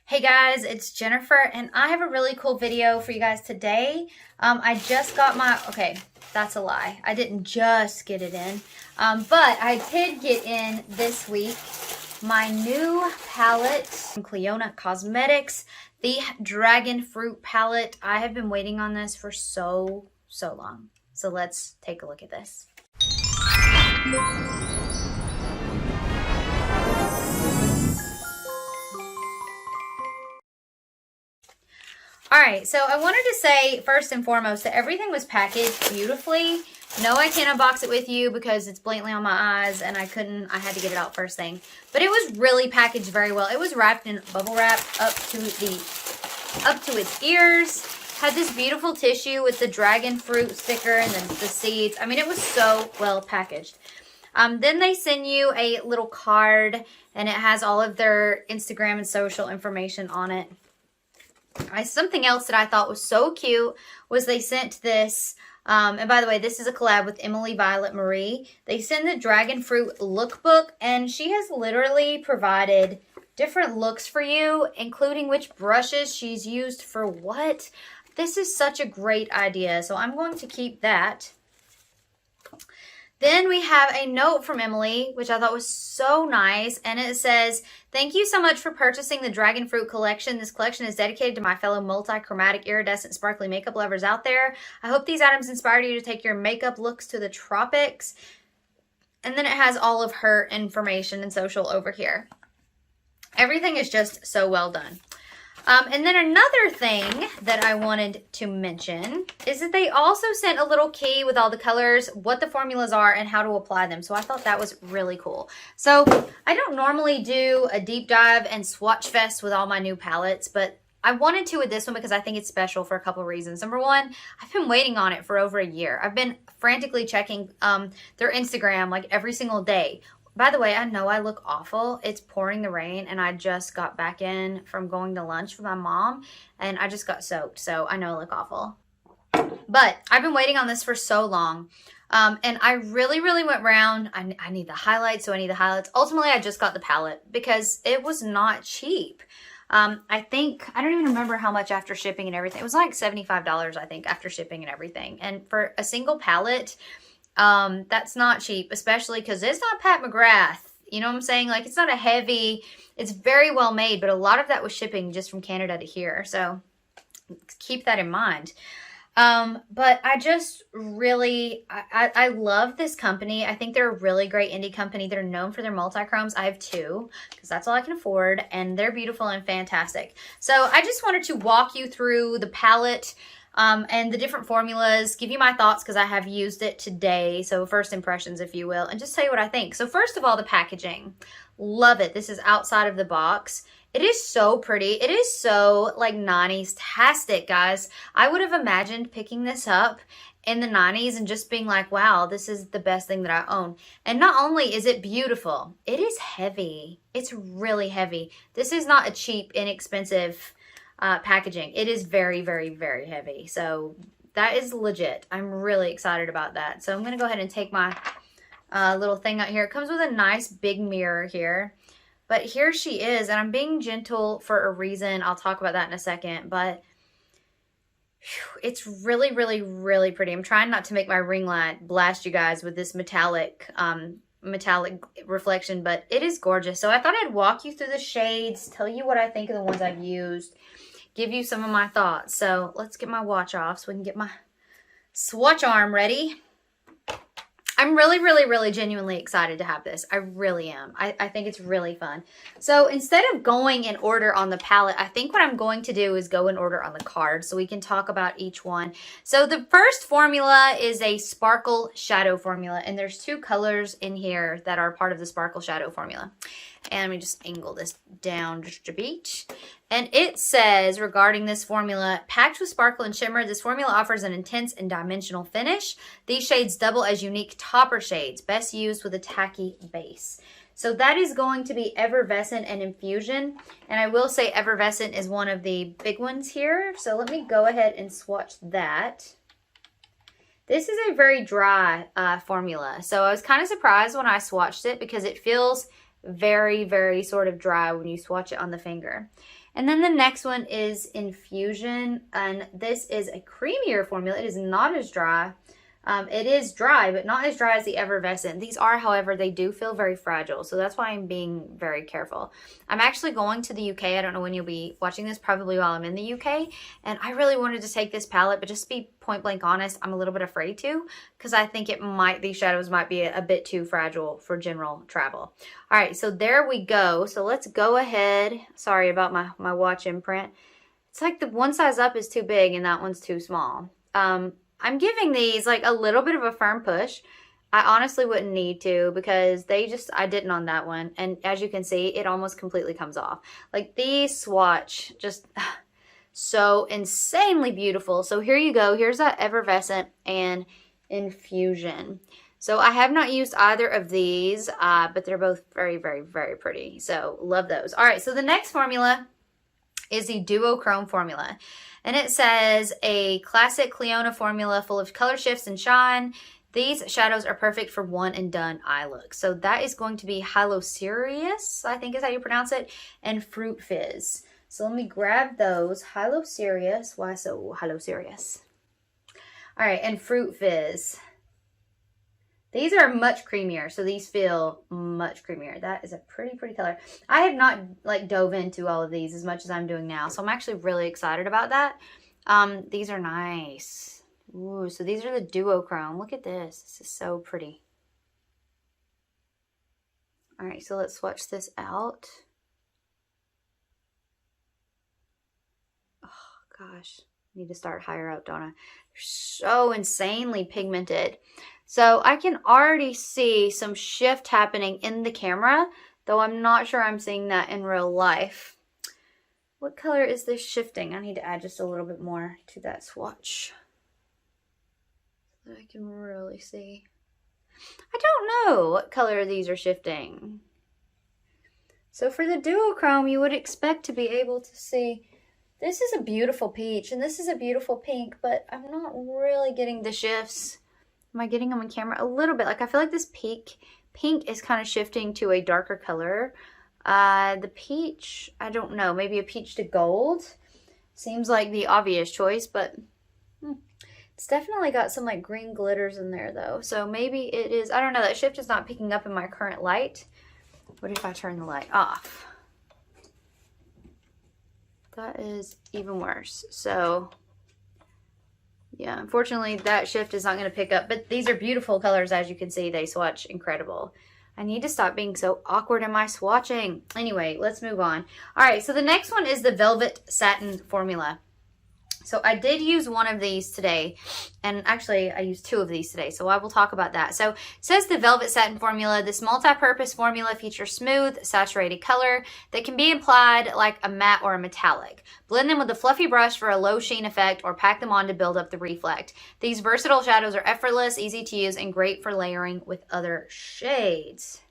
Hey guys, it's Jennifer and I have a really cool video for you guys today. I just got my, okay, that's a lie. I didn't just get it in, but I did get in this week my new palette from Clionadh Cosmetics, the Dragon Fruit palette. I have been waiting on this for so long. So let's take a look at this. Alright, so I wanted to say first and foremost that everything was packaged beautifully. No, I can't unbox it with you because it's blatantly on my eyes and I had to get it out first thing. But it was really packaged very well. It was wrapped in bubble wrap up to its ears. Had this beautiful tissue with the dragon fruit sticker and then the seeds. I mean, it was so well packaged. Then they send you a little card and it has all of their Instagram and social information on it. Something else that I thought was so cute was they sent this, and by the way, this is a collab with Emily Violet Marie. They sent the Dragon Fruit lookbook, and she has literally provided different looks for you, including which brushes she's used for what. This is such a great idea, so I'm going to keep that. Then we have a note from Emily, which I thought was so nice, and it says, "Thank you so much for purchasing the Dragon Fruit collection. This collection is dedicated to my fellow multi-chromatic, iridescent, sparkly makeup lovers out there. I hope these items inspired you to take your makeup looks to the tropics." And then it has all of her information and social over here. Everything is just so well done. And then another thing that I wanted to mention is that they also sent a little key with all the colors, what the formulas are, and how to apply them. So I thought that was really cool. So I don't normally do a deep dive and swatch fest with all my new palettes, but I wanted to with this one because I think it's special for a couple of reasons. Number one, I've been waiting on it for over a year. I've been frantically checking their Instagram like every single day. By the way, I know I look awful. It's pouring the rain and I just got back in from going to lunch with my mom and I just got soaked. So I know I look awful. But I've been waiting on this for so long. And I really went around. I need the highlights, so I need the highlights. Ultimately, I just got the palette because it was not cheap. I don't even remember how much after shipping and everything. It was like $75, I think, after shipping and everything. And for a single palette, that's not cheap, especially because it's not Pat McGrath. You know what I'm saying? Like, it's not a heavy, it's very well made, but a lot of that was shipping just from Canada to here. So keep that in mind. But I just really, I love this company. I think they're a really great indie company. They're known for their multi-chromes. I have two because that's all I can afford, and they're beautiful and fantastic. So I just wanted to walk you through the palette and the different formulas, give you my thoughts because I have used it today. So first impressions, if you will, and just tell you what I think. So first of all, the packaging. Love it. This is outside of the box. It is so pretty. It is so like 90s-tastic, guys. I would have imagined picking this up in the 90s and just being like, wow, this is the best thing that I own. And not only is it beautiful, it is heavy. It's really heavy. This is not a cheap, inexpensive packaging. It is very heavy. So that is legit. I'm really excited about that. So I'm going to go ahead and take my little thing out here. It comes with a nice big mirror here. But here she is, and I'm being gentle for a reason. I'll talk about that in a second, but whew, it's really pretty. I'm trying not to make my ring light blast you guys with this metallic reflection, but it is gorgeous. So I thought I'd walk you through the shades, tell you what I think of the ones I've used, give you some of my thoughts. So let's get my watch off so we can get my swatch arm ready. I'm really genuinely excited to have this. I really am. I think it's really fun. So instead of going in order on the palette, I think what I'm going to do is go in order on the card so we can talk about each one. So the first formula is a Sparkle Shadow Formula, and there's two colors in here that are part of the Sparkle Shadow Formula. And let me just angle this down just a bit. And it says, regarding this formula, packed with sparkle and shimmer, this formula offers an intense and dimensional finish. These shades double as unique topper shades, best used with a tacky base. So that is going to be Effervescent and Infusion. And I will say Effervescent is one of the big ones here. So let me go ahead and swatch that. This is a very dry formula. So I was kind of surprised when I swatched it because it feels very sort of dry when you swatch it on the finger. And then the next one is Infusion, and this is a creamier formula. It is not as dry. It is dry, but not as dry as the Effervescent. These are, however, they do feel very fragile, so that's why I'm being very careful. I'm actually going to the UK. I don't know when you'll be watching this, probably while I'm in the UK, and I really wanted to take this palette, but just to be point blank honest, I'm a little bit afraid to, because I think these shadows might be a bit too fragile for general travel. All right, so there we go. So let's go ahead. Sorry about my watch imprint. It's like the one size up is too big and that one's too small. I'm giving these like a little bit of a firm push. I honestly wouldn't need to, because I didn't on that one. And as you can see, it almost completely comes off. Like, these swatch just so insanely beautiful. So here you go. Here's that Effervescent and Infusion. So I have not used either of these, but they're both very, very, very pretty. So love those. All right, so the next formula is the Duochrome Formula. And it says a classic Clionadh formula full of color shifts and shine. These shadows are perfect for one and done eye looks. So that is going to be Hylocereus, I think is how you pronounce it, and Fruit Fizz. So let me grab those. Hylocereus. Why so Hylocereus? All right, and Fruit Fizz. These are much creamier, so these feel much creamier. That is a pretty, pretty color. I have not like dove into all of these as much as I'm doing now, so I'm actually really excited about that. These are nice. Ooh, so these are the Duochrome. Look at this. This is so pretty. All right, so let's swatch this out. Oh, gosh. I need to start higher up, don't I? They're so insanely pigmented. So I can already see some shift happening in the camera, though I'm not sure I'm seeing that in real life. What color is this shifting? I need to add just a little bit more to that swatch so that I can really see. I don't know what color these are shifting. So for the Duochrome, you would expect to be able to see, this is a beautiful peach and this is a beautiful pink, but I'm not really getting the shifts. Am I getting them on camera? A little bit. Like, I feel like this pink is kind of shifting to a darker color. The peach, I don't know. Maybe a peach to gold. Seems like the obvious choice, but it's definitely got some like green glitters in there though. So maybe it is, I don't know. That shift is not picking up in my current light. What if I turn the light off? That is even worse. So yeah, unfortunately that shift is not going to pick up, but these are beautiful colors. As you can see, they swatch incredible. I need to stop being so awkward in my swatching. Anyway, let's move on. All right, so the next one is the Velvet Satin Formula. So I did use one of these today, and actually I used two of these today, so I will talk about that. So it says the Velvet Satin Formula. This multi-purpose formula features smooth, saturated color that can be applied like a matte or a metallic. Blend them with a fluffy brush for a low sheen effect, or pack them on to build up the reflect. These versatile shadows are effortless, easy to use, and great for layering with other shades.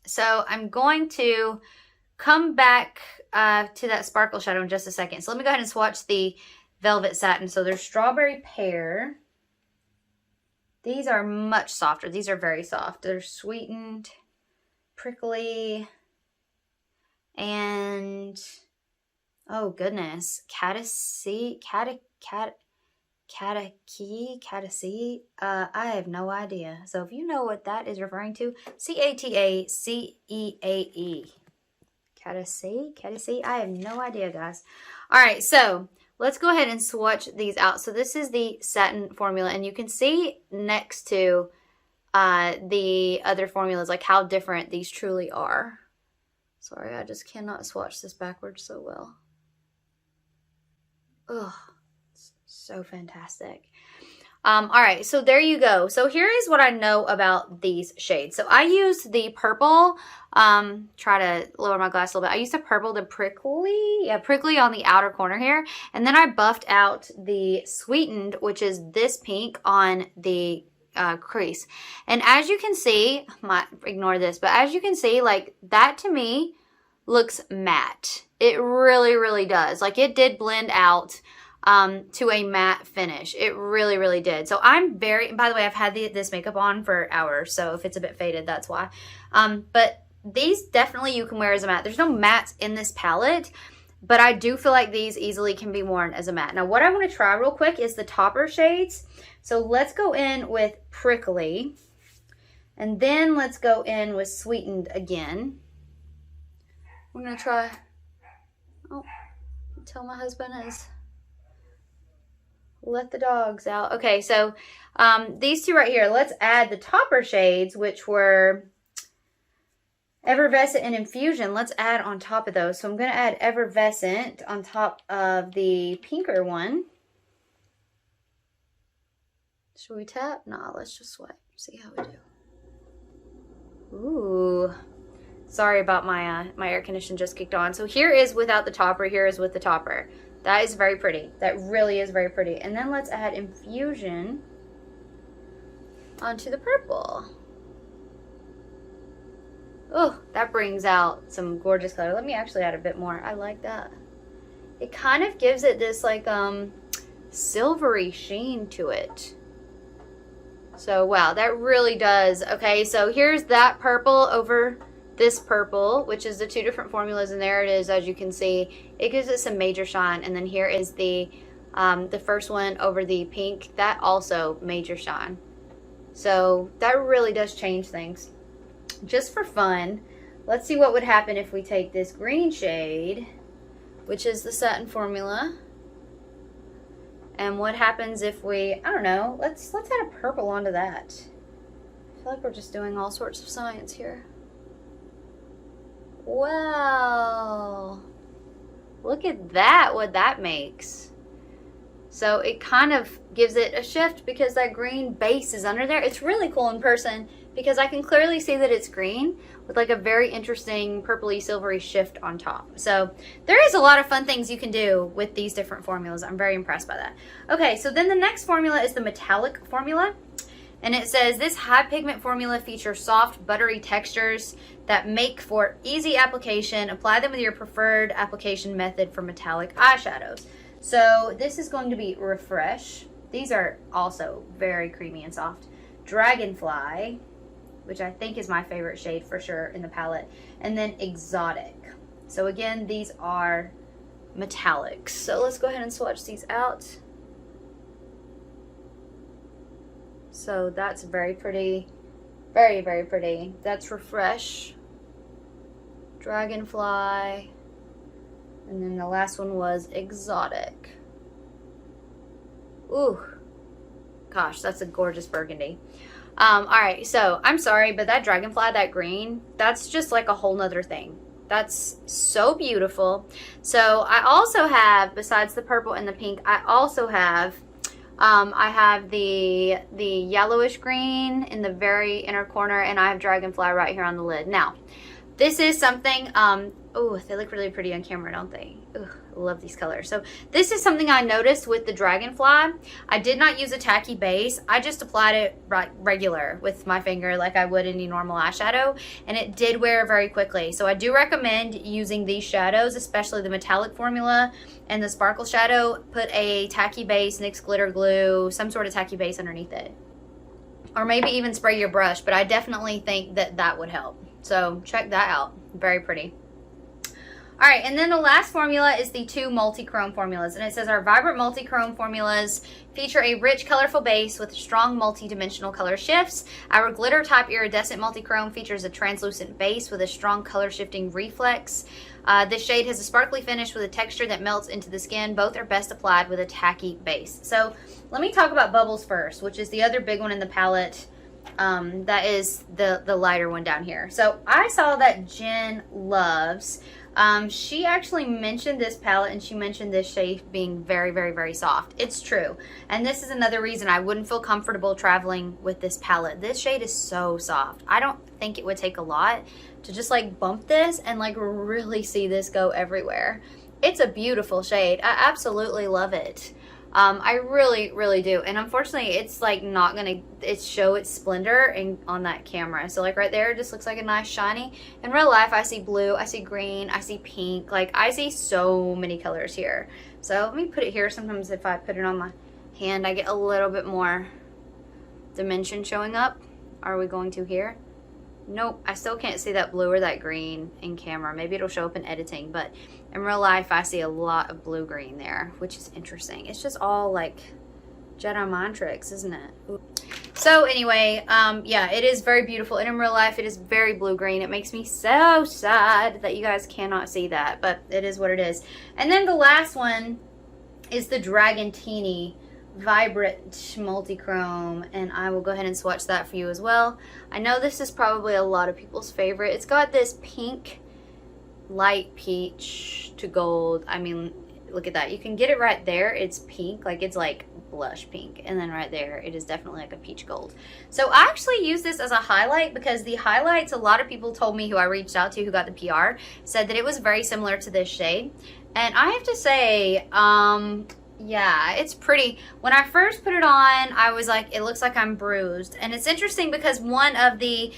So I'm going to come back to that sparkle shadow in just a second. So let me go ahead and swatch the Velvet Satin. So there's Strawberry Pear. These are much softer. These are very soft. They're sweetened, prickly, and oh goodness, Catasea. I have no idea. So if you know what that is referring to, Cataceae. Catasea? I have no idea, guys. All right, so let's go ahead and swatch these out. So this is the Satin Formula, and you can see next to the other formulas, like how different these truly are. Sorry, I just cannot swatch this backwards so well. Ugh, it's so fantastic. All right, so there you go. So here is what I know about these shades. So I used the purple, try to lower my glass a little bit. I used the purple, the prickly on the outer corner here. And then I buffed out the sweetened, which is this pink on the crease. And as you can see, might ignore this, but as you can see, like that to me looks matte. It really, really does. Like it did blend out to a matte finish. It really, really did. So I'm very, by the way, I've had this makeup on for hours, so if it's a bit faded, that's why. But these definitely you can wear as a matte. There's no mattes in this palette, but I do feel like these easily can be worn as a matte. Now, what I want to try real quick is the topper shades. So let's go in with Prickly, and then let's go in with Sweetened again. We're going to try, oh, tell my husband is let the dogs out. Okay, so these two right here, let's add the topper shades, which were Effervescent and Infusion. Let's add on top of those. So I'm going to add Effervescent on top of the pinker one. Should we tap? Nah, let's just swipe. See how we do. Ooh. Sorry about my my air condition just kicked on. So here is without the topper. Here is with the topper. That is very pretty. That really is very pretty. And then let's add Infusion onto the purple. Oh, that brings out some gorgeous color. Let me actually add a bit more. I like that. It kind of gives it this like silvery sheen to it. So wow, that really does. Okay, so here's that purple over this purple, which is the two different formulas, and there it is. As you can see, it gives it some major shine. And then here is the first one over the pink. That also major shine. So that really does change things. Just for fun, let's see what would happen if we take this green shade, which is the Satin Formula, and what happens if we, I don't know, let's add a purple onto that. I feel like we're just doing all sorts of science here. Wow, look at that, what that makes. So it kind of gives it a shift because that green base is under there. It's really cool in person because I can clearly see that it's green with like a very interesting purpley silvery shift on top. So there is a lot of fun things you can do with these different formulas. I'm very impressed by that. Okay, so then the next formula is the Metallic Formula. And it says, this high pigment formula features soft, buttery textures that make for easy application. Apply them with your preferred application method for metallic eyeshadows. So this is going to be Refresh. These are also very creamy and soft. Dragonfly, which I think is my favorite shade for sure in the palette. And then Exotic. So again, these are metallics. So let's go ahead and swatch these out. So that's very pretty. Very, very pretty. That's Refresh. Dragonfly. And then the last one was Exotic. Ooh. Gosh, that's a gorgeous burgundy. Alright, so I'm sorry, but that Dragonfly, that green, that's just like a whole nother thing. That's so beautiful. So I also have, besides the purple and the pink, I also have I have the yellowish green in the very inner corner, and I have Dragonfly right here on the lid. Now, this is something, oh, they look really pretty on camera, don't they? Ugh, I love these colors. So this is something I noticed with the Dragonfly. I did not use a tacky base. I just applied it regular with my finger like I would any normal eyeshadow, and it did wear very quickly. So I do recommend using these shadows, especially the Metallic Formula and the Sparkle Shadow. Put a tacky base, NYX glitter glue, some sort of tacky base underneath it. Or maybe even spray your brush, but I definitely think that that would help. So check that out. Very pretty. All right, and then the last formula is the two multi-chrome formulas. And it says, our vibrant multi-chrome formulas feature a rich, colorful base with strong multi-dimensional color shifts. Our glitter type iridescent multi-chrome features a translucent base with a strong color shifting reflex. This shade has a sparkly finish with a texture that melts into the skin. Both are best applied with a tacky base. So let me talk about Bubbles first, which is the other big one in the palette. That is the lighter one down here. So I saw that Jen loves. She actually mentioned this palette, and she mentioned this shade being very, very, very soft. It's true. And this is another reason I wouldn't feel comfortable traveling with this palette. This shade is so soft. I don't think it would take a lot to just like bump this and like really see this go everywhere. It's a beautiful shade. I absolutely love it. I really, really do. And unfortunately, it's like not gonna show its splendor on that camera. So like right there, it just looks like a nice shiny. In real life, I see blue, I see green, I see pink. Like I see so many colors here. So let me put it here. Sometimes if I put it on my hand, I get a little bit more dimension showing up. Are we going to here? Nope, I still can't see that blue or that green in camera. Maybe it'll show up in editing, but in real life I see a lot of blue-green there, which is interesting. It's just all like Jedi mind tricks, isn't it? Ooh. So anyway, yeah, it is very beautiful, and in real life it is very blue-green. It makes me so sad that you guys cannot see that, but it is what it is. And then the last one is the Dragantini Vibrant Multi-Chrome, and I will go ahead and swatch that for you as well. I know this is probably a lot of people's favorite. It's got this pink, light peach to gold. I mean, look at that. You can get it right there. It's pink, like it's like blush pink, and then right there it is definitely like a peach gold. So I actually use this as a highlight because the highlights, a lot of people told me who I reached out to who got the PR said that it was very similar to this shade, and I have to say, yeah, it's pretty. When I first put it on, I was like, it looks like I'm bruised. And it's interesting because one of the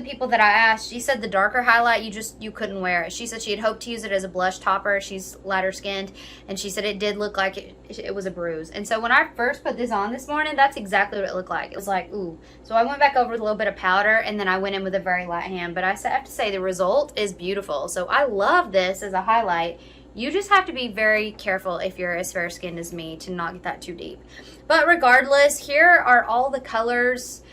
people that I asked, she said the darker highlight, you couldn't wear it. She said she had hoped to use it as a blush topper. She's lighter skinned, and she said it did look like it was a bruise. And so when I first put this on this morning, that's exactly what it looked like. It was like, ooh. So I went back over with a little bit of powder, and then I went in with a very light hand. But I have to say the result is beautiful. So I love this as a highlight. You just have to be very careful if you're as fair skinned as me to not get that too deep. But regardless, here are all the colors.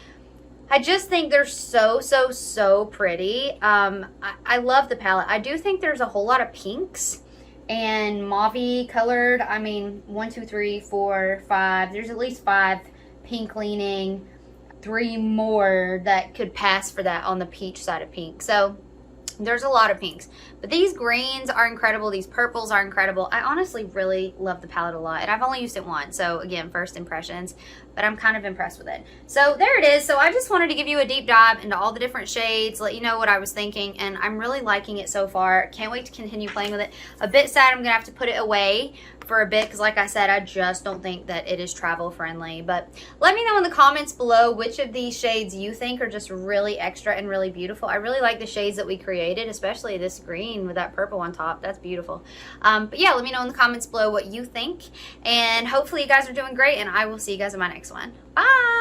I just think they're so, so, so pretty. I love the palette. I do think there's a whole lot of pinks and mauve colored. I mean, 1, 2, 3, 4, 5. There's at least 5 pink leaning. 3 more that could pass for that on the peach side of pink. So there's a lot of pinks, but these greens are incredible. These purples are incredible. I honestly really love the palette a lot, and I've only used it once, so again, first impressions, but I'm kind of impressed with it. So there it is. So I just wanted to give you a deep dive into all the different shades, let you know what I was thinking, and I'm really liking it so far. Can't wait to continue playing with it. A bit sad I'm gonna have to put it away for a bit because, like I said, I just don't think that it is travel friendly. But let me know in the comments below which of these shades you think are just really extra and really beautiful. I really like the shades that we created, especially this green with that purple on top. That's beautiful. But yeah, let me know in the comments below what you think, and hopefully you guys are doing great, and I will see you guys in my next one. Bye.